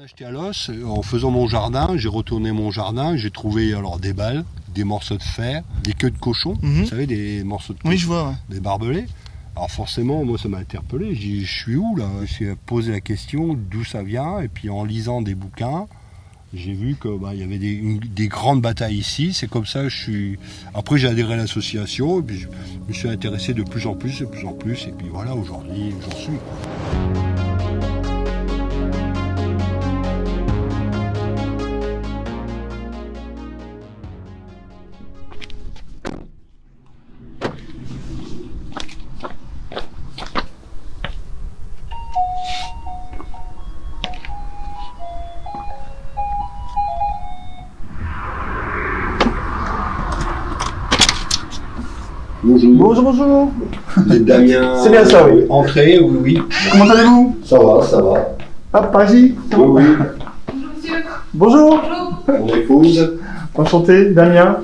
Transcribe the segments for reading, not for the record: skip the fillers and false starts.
acheté à Los, en faisant mon jardin, j'ai retourné mon jardin, j'ai trouvé alors des balles, des morceaux de fer, des queues de cochon, vous savez, des morceaux de cochon, Oui, je vois, ouais. des barbelés. Alors forcément, moi ça m'a interpellé, j'ai dit je suis où là? Je me suis posé la question d'où ça vient, et puis en lisant des bouquins, j'ai vu que il y avait des grandes batailles ici, c'est comme ça que je suis... Après j'ai adhéré à l'association, et puis je me suis intéressé de plus en plus, et puis voilà, aujourd'hui j'en suis. Bonjour. Bonjour. Vous êtes Damien. C'est bien ça, oui. Entrée, oui. Comment allez-vous? Ça va. Hop, par ici. Oui. Bonjour monsieur. Bonjour. Mon épouse. Enchanté, Damien.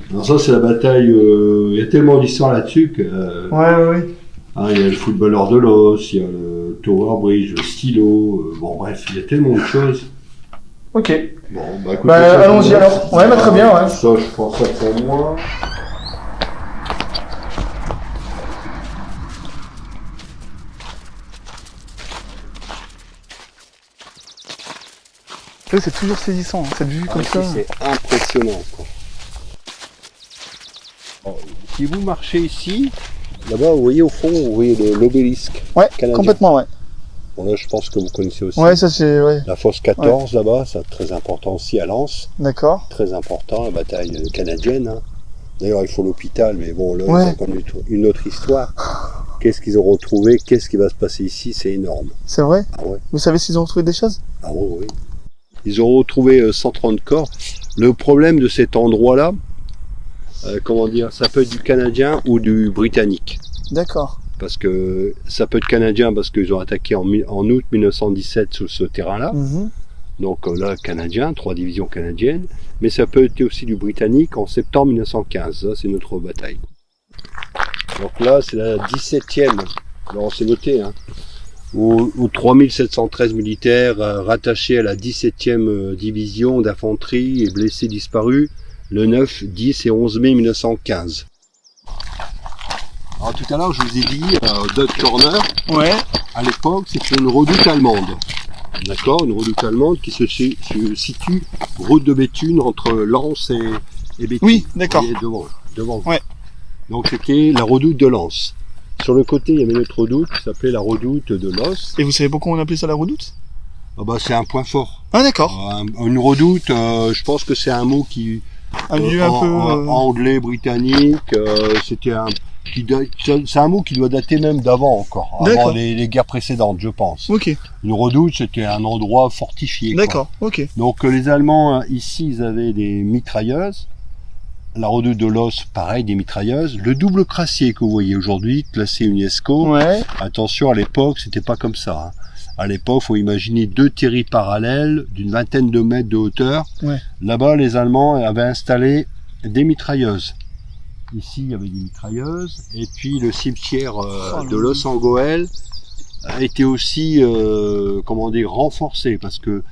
Alors ça, c'est la bataille. Il y a tellement d'histoires là-dessus que. Ouais. Il y a le footballeur de l'os, il y a le Tower Bridge, le stylo. Bon, bref, il y a tellement de choses. Ok. Bon, écoutez, allons-y alors. Ouais, très bien, ouais. Ça, je prends ça pour moi. C'est toujours saisissant, cette vue comme ça. C'est impressionnant, quoi. Alors, si vous marchez ici, là-bas, vous voyez au fond, vous voyez l'obélisque. Ouais, canadien. complètement, ouais. Bon, là, je pense que vous connaissez aussi. Ouais, ça c'est... Ouais. La fosse 14, là-bas, c'est très important aussi à Lens. D'accord. Très important, la bataille canadienne. Hein. D'ailleurs, il faut l'hôpital, mais bon, là, Ouais. c'est comme une autre histoire. Qu'est-ce qu'ils ont retrouvé? Qu'est-ce qui va se passer ici? C'est énorme. C'est vrai? Ah ouais. Vous savez s'ils ont retrouvé des choses? Ah oui. Ils ont retrouvé 130 corps. Le problème de cet endroit-là, ça peut être du Canadien ou du Britannique. D'accord. Parce que ça peut être Canadien parce qu'ils ont attaqué en août 1917 sur ce terrain-là. Donc là, Canadien, 3 divisions canadiennes. Mais ça peut être aussi du Britannique en septembre 1915. Ça, c'est notre bataille. Donc là, c'est la 17e. Alors, c'est noté, hein. Aux 3713 militaires rattachés à la 17e division d'infanterie et blessés disparus le 9, 10 et 11 mai 1915. Alors tout à l'heure je vous ai dit, Dutch Corner, Ouais. à l'époque c'était une redoute allemande. D'accord, une redoute allemande qui se situe route de Béthune entre Lens et Béthune. Oui, d'accord. Vous voyez, devant. Ouais. Donc c'était la redoute de Lens. Sur le côté, il y avait une autre redoute qui s'appelait la redoute de Los. Et vous savez pourquoi on appelait ça la redoute? C'est un point fort. Ah d'accord. Une redoute, je pense que c'est un mot qui... Un lieu un peu... anglais, britannique, c'est un mot qui doit dater même d'avant encore, avant les guerres précédentes, je pense. Ok. Une redoute, c'était un endroit fortifié. D'accord, ok. Donc les Allemands, ici, ils avaient des mitrailleuses. La redoute de Los, pareil, des mitrailleuses. Le double crassier que vous voyez aujourd'hui, classé UNESCO. Ouais. Attention, à l'époque, c'était pas comme ça. Hein. À l'époque, faut imaginer 2 terris parallèles d'une vingtaine de mètres de hauteur. Ouais. Là-bas, les Allemands avaient installé des mitrailleuses. Ici, il y avait des mitrailleuses. Et puis, le cimetière de Los en Goël a été aussi, renforcé. Parce que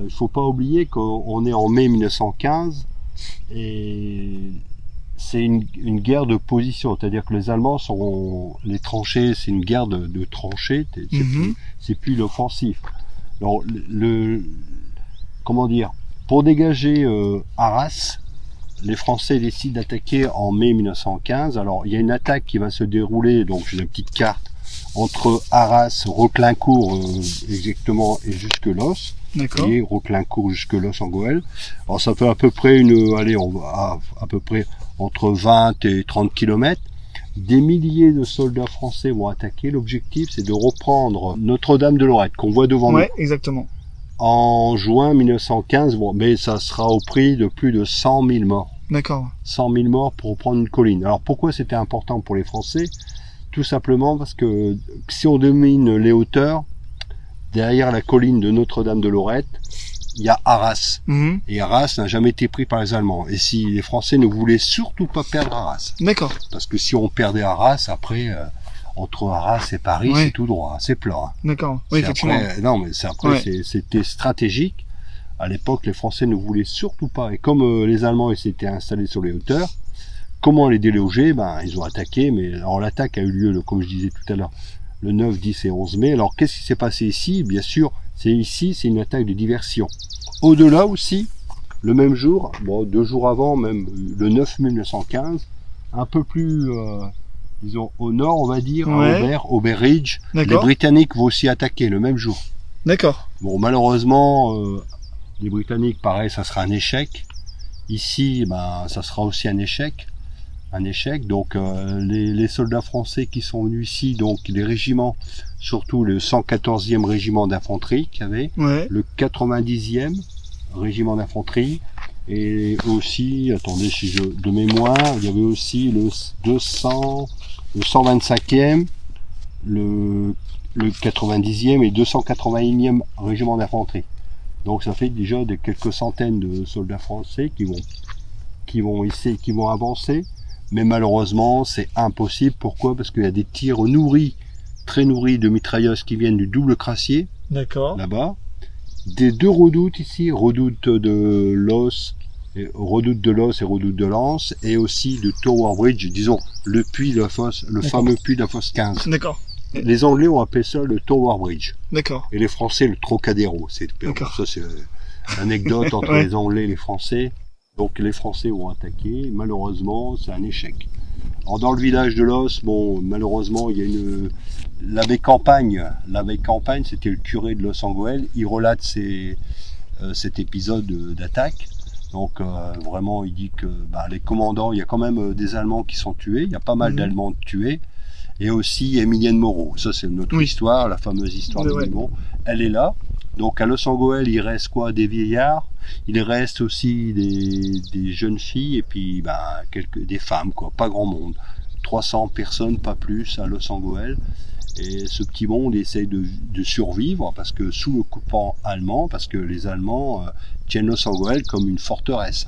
il faut pas oublier qu'on est en mai 1915. Et c'est une guerre de position, c'est-à-dire que les Allemands les tranchées, c'est une guerre de tranchées, c'est plus l'offensif. Alors pour dégager Arras, les Français décident d'attaquer en mai 1915. Alors il y a une attaque qui va se dérouler, donc j'ai une petite carte, entre Arras, Roclincourt exactement et jusque Los. D'accord. Et Roclincourt jusque Los en Goël. Alors ça fait à peu près à peu près entre 20 et 30 km. Des milliers de soldats français vont attaquer. L'objectif, c'est de reprendre Notre-Dame de Lorette, qu'on voit devant nous. Ouais, exactement. En juin 1915, mais ça sera au prix de plus de 100 000 morts. D'accord. 100 000 morts pour reprendre une colline. Alors pourquoi c'était important pour les Français? Tout simplement parce que si on domine les hauteurs, derrière la colline de Notre-Dame de Lorette, il y a Arras. Et Arras n'a jamais été pris par les Allemands. Et si les Français ne voulaient surtout pas perdre Arras. D'accord. Parce que si on perdait Arras, après, entre Arras et Paris, Ouais. c'est tout droit, hein, c'est plat. Hein. D'accord. Oui, C'est effectivement. après, non, mais c'est après, Ouais. c'était stratégique. À l'époque, les Français ne voulaient surtout pas. Et comme les Allemands ils s'étaient installés sur les hauteurs, comment les déloger? Ben, ils ont attaqué, mais alors l'attaque a eu lieu, comme je disais tout à l'heure, le 9, 10 et 11 mai. Alors qu'est-ce qui s'est passé ici? Bien sûr, c'est une attaque de diversion. Au-delà aussi, le même jour, bon, 2 jours avant, même le 9 mai 1915, un peu plus, disons, au nord, on va dire, Ouais. à Oberridge, les D'accord. Britanniques vont aussi attaquer le même jour. D'accord. Bon, malheureusement, les Britanniques, pareil, ça sera un échec. Ici, ben, ça sera aussi un échec. Un échec. Donc, les soldats français qui sont venus ici, donc les régiments, surtout le 114e régiment d'infanterie qu'il y avait, Ouais. le 90e régiment d'infanterie, et aussi, attendez, si je, de mémoire, il y avait aussi le 200, le 125e, le 90e et 281e régiment d'infanterie. Donc ça fait déjà quelques centaines de soldats français qui vont avancer, mais malheureusement c'est impossible. Pourquoi? Parce qu'il y a des tirs nourris, très nourris de mitrailleuses qui viennent du double crassier, D'accord. là-bas, des 2 redoutes ici, redoute de l'Os et redoute de Lens, et aussi de Tower Bridge, disons le puits de la fosse, le D'accord. fameux puits de la fosse 15. D'accord. Les Anglais ont appelé ça le Tower Bridge. D'accord. Et les Français, le Trocadéro. D'accord. Ça, c'est l'anecdote entre Ouais. les Anglais et les Français. Donc, les Français ont attaqué. Malheureusement, c'est un échec. Alors, dans le village de Los, bon, malheureusement, il y a l'abbé Campagne. L'abbé Campagne, c'était le curé de Los Angeles. Il relate cet épisode d'attaque. Donc, vraiment, il dit que les commandants, il y a quand même des Allemands qui sont tués. Il y a pas mal d'Allemands tués. Et aussi Émilienne Moreau. Ça, c'est notre histoire, la fameuse histoire d'Émilienne Moreau. Elle est là. Donc, à Los Angeles, il reste quoi? Des vieillards. Il reste aussi des jeunes filles et puis des femmes, quoi. Pas grand monde. 300 personnes, pas plus, à Los Angeles. Et ce petit monde essaye de survivre parce que sous le coupant allemand, parce que les Allemands tiennent Los Angeles comme une forteresse.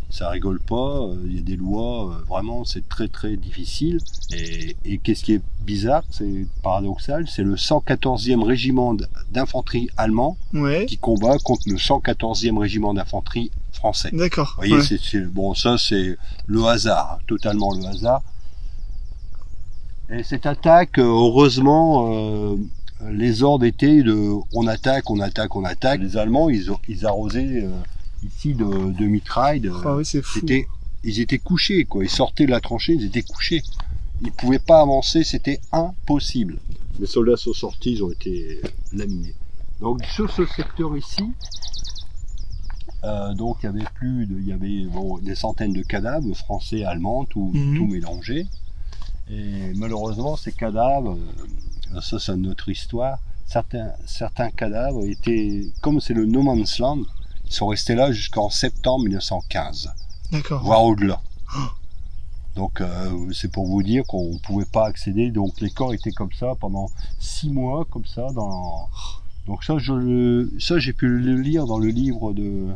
Ça rigole pas, il y a des lois, vraiment c'est très très difficile. Et qu'est-ce qui est bizarre, c'est paradoxal, c'est le 114e régiment d'infanterie allemand qui combat contre le 114e régiment d'infanterie français. D'accord. Vous voyez, bon, ça c'est le hasard, totalement le hasard. Et cette attaque, heureusement, les ordres étaient de on attaque, on attaque, on attaque. Les Allemands, ils arrosaient ici de mitraille. C'est fou. Ils étaient couchés, quoi. Ils sortaient de la tranchée, ils étaient couchés. Ils pouvaient pas avancer, c'était impossible. Les soldats sont sortis, ils ont été laminés. Donc sur ce secteur ici, donc il y avait des centaines de cadavres français, allemands, tout mélangé. Et malheureusement, ces cadavres, ça c'est notre histoire, certains cadavres étaient, comme c'est le No Man's Land, ils sont restés là jusqu'en septembre 1915. D'accord. Voire au-delà. Donc c'est pour vous dire qu'on ne pouvait pas accéder, donc les corps étaient comme ça pendant 6 mois, comme ça. Donc ça j'ai pu le lire dans le livre de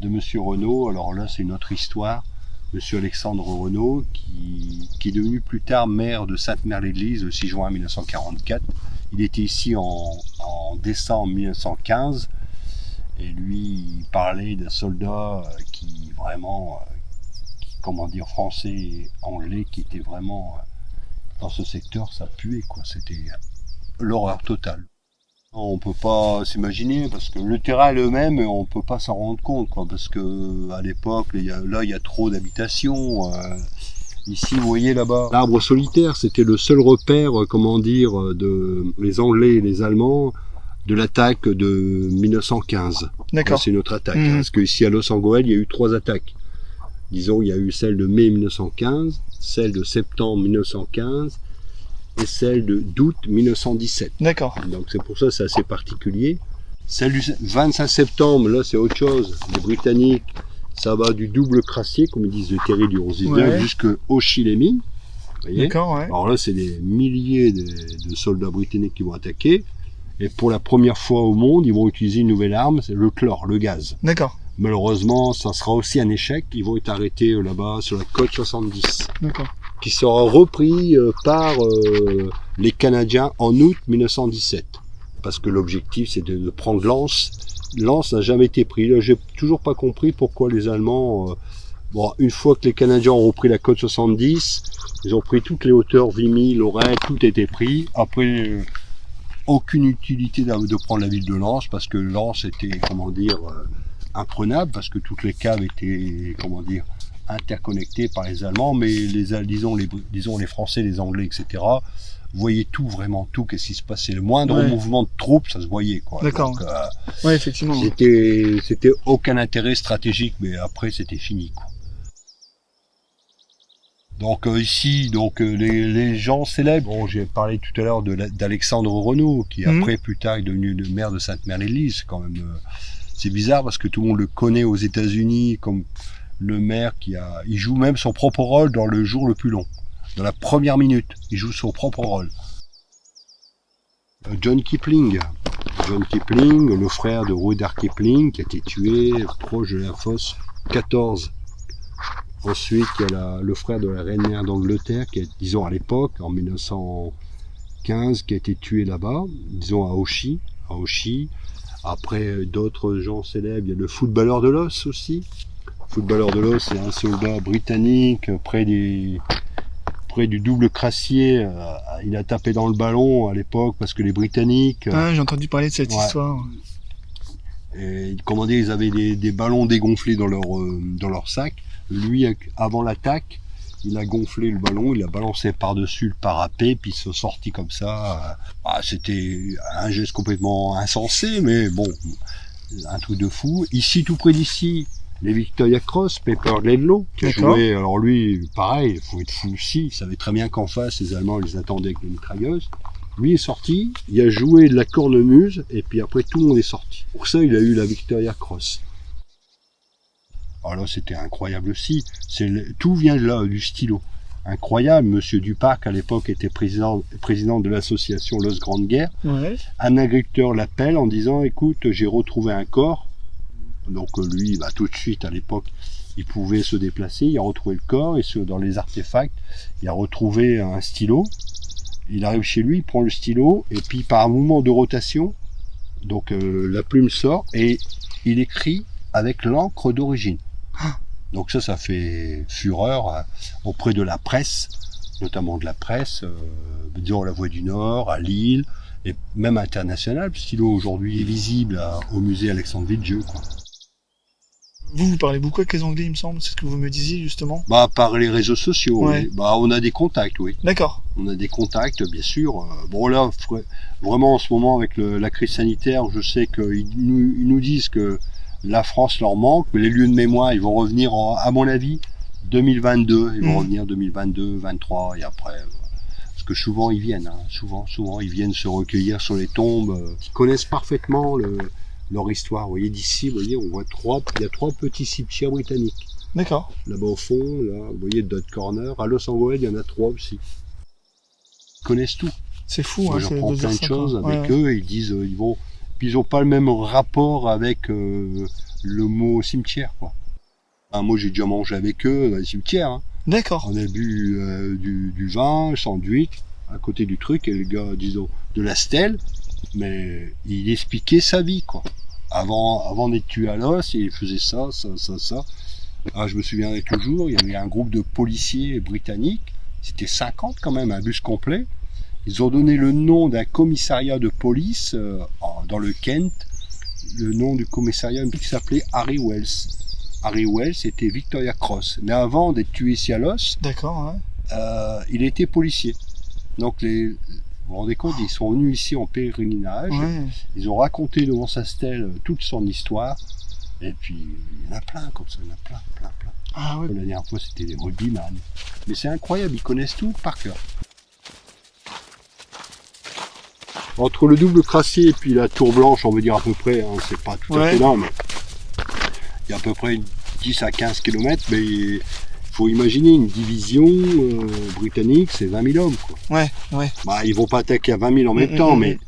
Monsieur Renaud. Alors là c'est une autre histoire. Monsieur Alexandre Renaud, qui est devenu plus tard maire de Sainte-Mère-l'Église le 6 juin 1944. Il était ici en décembre 1915 et lui il parlait d'un soldat qui vraiment, français et anglais, qui était vraiment dans ce secteur, ça puait, quoi. C'était l'horreur totale. On peut pas s'imaginer parce que le terrain est le même et on peut pas s'en rendre compte, quoi, parce que à l'époque il y a trop d'habitations. Ici vous voyez là-bas l'arbre solitaire, c'était le seul repère de les Anglais et les Allemands de l'attaque de 1915. D'accord. C'est notre attaque, parce que ici à Los Angeles il y a eu 3 attaques. Disons il y a eu celle de mai 1915, celle de septembre 1915 et celle d'août 1917. D'accord. Donc c'est pour ça que c'est assez particulier. Celle du 25 septembre, là c'est autre chose. Les Britanniques, ça va du double crassier, comme ils disent de Terry du 11-19, jusqu'au Chilémine. D'accord, ouais. Alors là c'est des milliers de soldats britanniques qui vont attaquer. Et pour la première fois au monde, ils vont utiliser une nouvelle arme, c'est le chlore, le gaz. D'accord. Malheureusement, ça sera aussi un échec. Ils vont être arrêtés là-bas sur la côte 70. D'accord. qui sera repris par les Canadiens en août 1917. Parce que l'objectif, c'est de prendre Lens. Lens n'a jamais été pris. Là, j'ai toujours pas compris pourquoi les Allemands... bon, une fois que les Canadiens ont repris la côte 70, ils ont pris toutes les hauteurs, Vimy, Lorraine, tout était pris. Après, aucune utilité de prendre la ville de Lens, parce que Lens était, imprenable, parce que toutes les caves étaient, interconnectées par les Allemands, mais disons les Français, les Anglais, etc., voyaient tout, vraiment tout, qu'est-ce qui se passait. Le moindre mouvement de troupes, ça se voyait, quoi. D'accord. Donc, effectivement. C'était aucun intérêt stratégique, mais après, c'était fini, quoi. Donc ici, les gens célèbres. Bon, j'ai parlé tout à l'heure d'Alexandre Renaud, qui après, plus tard, est devenu le maire de Sainte-Mère-l'Église. Quand même, c'est bizarre parce que tout le monde le connaît aux États-Unis comme le maire il joue même son propre rôle dans Le Jour le plus long. Dans la première minute, il joue son propre rôle. John Kipling, le frère de Rudyard Kipling, qui a été tué proche de la fosse 14. Ensuite, il y a le frère de la reine-mère d'Angleterre, qui est, disons, à l'époque, en 1915, qui a été tué là-bas, disons, à Auchy. Après, d'autres gens célèbres, il y a le footballeur de l'os aussi. Le footballeur de l'os, c'est un soldat britannique près du double crassier. Il a tapé dans le ballon à l'époque parce que les Britanniques... j'ai entendu parler de cette histoire. Et, ils avaient des ballons dégonflés dans leur sac. Lui, avant l'attaque, il a gonflé le ballon, il a balancé par-dessus le parapet, puis il s'est sorti comme ça. C'était un geste complètement insensé, mais bon, un truc de fou. Ici, tout près d'ici, les Victoria Cross, Pepper Ledlow, qui a joué. Alors lui, pareil, il faut être fou aussi, il savait très bien qu'en face, les Allemands les attendaient avec une mitrailleuse. Lui est sorti, il a joué de la cornemuse, et puis après, tout le monde est sorti. Pour ça, il a eu la Victoria Cross. Alors là, c'était incroyable aussi. Tout vient de là, du stylo. Incroyable. Monsieur Duparc, à l'époque, était président de l'association Los Grande Guerre. Ouais. Un agriculteur l'appelle en disant, écoute, j'ai retrouvé un corps. Donc lui, tout de suite, à l'époque, il pouvait se déplacer. Il a retrouvé le corps et dans les artefacts, il a retrouvé un stylo. Il arrive chez lui, il prend le stylo et puis par un mouvement de rotation, donc la plume sort et il écrit avec l'encre d'origine. Donc ça fait fureur auprès de la presse, notamment de la presse, disons La Voix du Nord, à Lille, et même international. Le stylo aujourd'hui est visible au musée Alexandre Villedieu, quoi. Vous parlez beaucoup avec les Anglais, il me semble, c'est ce que vous me disiez justement. Par les réseaux sociaux, ouais. Oui. On a des contacts, oui. D'accord. On a des contacts, bien sûr. Bon là, vraiment en ce moment avec la crise sanitaire, je sais qu'ils nous disent que la France leur manque, mais les lieux de mémoire, ils vont revenir à mon avis 2022, ils vont revenir 2022, 23 et après. Parce que souvent ils viennent, souvent ils viennent se recueillir sur les tombes. Ils connaissent parfaitement leur histoire. Vous voyez d'ici, il y a 3 petits cimetières britanniques. D'accord. Là-bas au fond, là, vous voyez Dot Corner. À Los Angeles, il y en a 3 aussi. Ils connaissent tout. C'est fou. Moi, j'apprends plein de choses avec eux. Ils disent, ils n'ont pas le même rapport avec le mot cimetière, quoi. Moi, j'ai déjà mangé avec eux dans les cimetières. D'accord. On a bu du vin, sandwich, à côté du truc, et le gars, disons, de la stèle, mais il expliquait sa vie, quoi. Avant d'être tué à l'os, il faisait ça. Je me souviendrai toujours, il y avait un groupe de policiers britanniques, c'était 50 quand même, un bus complet. Ils ont donné le nom d'un commissariat de police dans le Kent, le nom du commissariat qui s'appelait Harry Wells. Harry Wells était Victoria Cross. Mais avant d'être tué ici à l'os, d'accord, ouais. Il était policier. Donc vous vous rendez compte, ils sont venus ici en pèlerinage, ils ont raconté devant sa stèle toute son histoire, et puis il y en a plein comme ça, il y en a plein. Ah, ouais. La dernière fois c'était des rugbyman. Mais c'est incroyable, ils connaissent tout par cœur. Entre le double crassier et puis la tour blanche, on veut dire à peu près, c'est pas tout à fait là, mais il y a à peu près 10 à 15 km, mais il faut imaginer une division britannique, c'est 20 000 hommes, quoi. Ouais. Ils vont pas attaquer à 20 000 en même temps, mais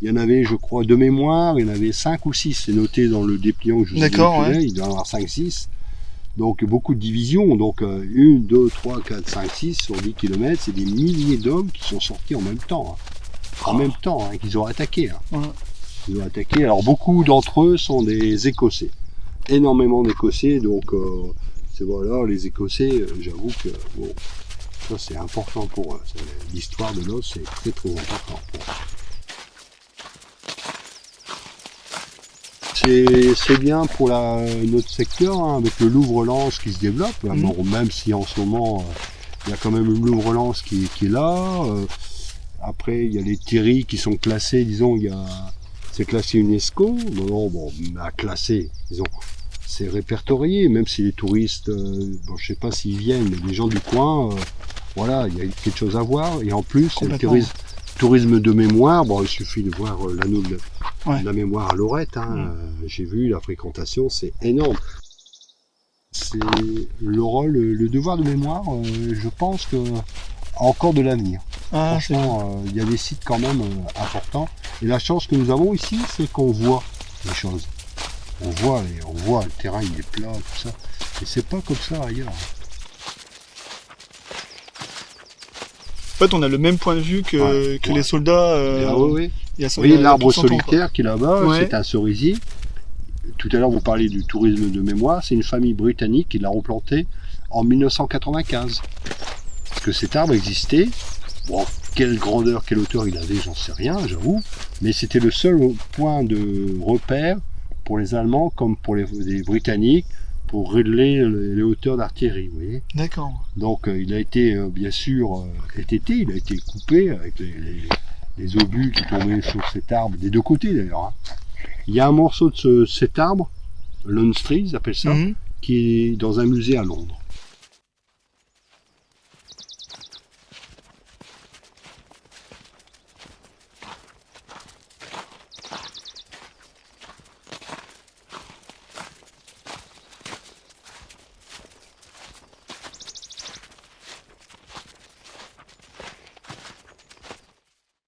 il y en avait, je crois, de mémoire, il y en avait 5 ou 6, c'est noté dans le dépliant que je vous ai dit, il doit y en avoir 5-6. Donc beaucoup de divisions, donc 1, 2, 3, 4, 5, 6 sur 10 km, c'est des milliers d'hommes qui sont sortis en même temps. En même temps, qu'ils ont attaqué. Ouais. Ils ont attaqué. Alors beaucoup d'entre eux sont des Écossais. Énormément d'Écossais, donc c'est voilà, les Écossais, j'avoue que bon, ça c'est important pour eux. L'histoire de l'os, c'est très très important pour eux. C'est bien pour notre secteur, avec le Louvre-Lens qui se développe, bon, même si en ce moment il y a quand même le Louvre-Lens qui est là. Après il y a les terrils qui sont classés, disons, c'est classé UNESCO, bon, à classer, disons, c'est répertorié, même si les touristes, bon, je sais pas s'ils viennent, mais les gens du coin, voilà, il y a quelque chose à voir, et en plus c'est le tourisme de mémoire. Bon, il suffit de voir l'anneau de la mémoire à Lorette, j'ai vu la fréquentation, c'est énorme. C'est le devoir de mémoire, je pense que a encore de l'avenir. Franchement, il y a des sites quand même importants. Et la chance que nous avons ici, c'est qu'on voit les choses. On voit le terrain, il est plat, tout ça. Et c'est pas comme ça ailleurs. En fait, on a le même point de vue que les soldats. Vous voyez l'arbre solitaire qui est là-bas, c'est un cerisier. Tout à l'heure, vous parliez du tourisme de mémoire. C'est une famille britannique qui l'a replanté en 1995. Parce que cet arbre existait. Bon, quelle grandeur, quelle hauteur il avait, j'en sais rien, j'avoue. Mais c'était le seul point de repère pour les Allemands comme pour les Britanniques pour régler les hauteurs d'artillerie, vous voyez. D'accord. Donc il a été, bien sûr, il a été coupé avec les obus qui tombaient sur cet arbre, des deux côtés d'ailleurs. Il y a un morceau de cet arbre, Lone Tree, ils appellent ça, qui est dans un musée à Londres.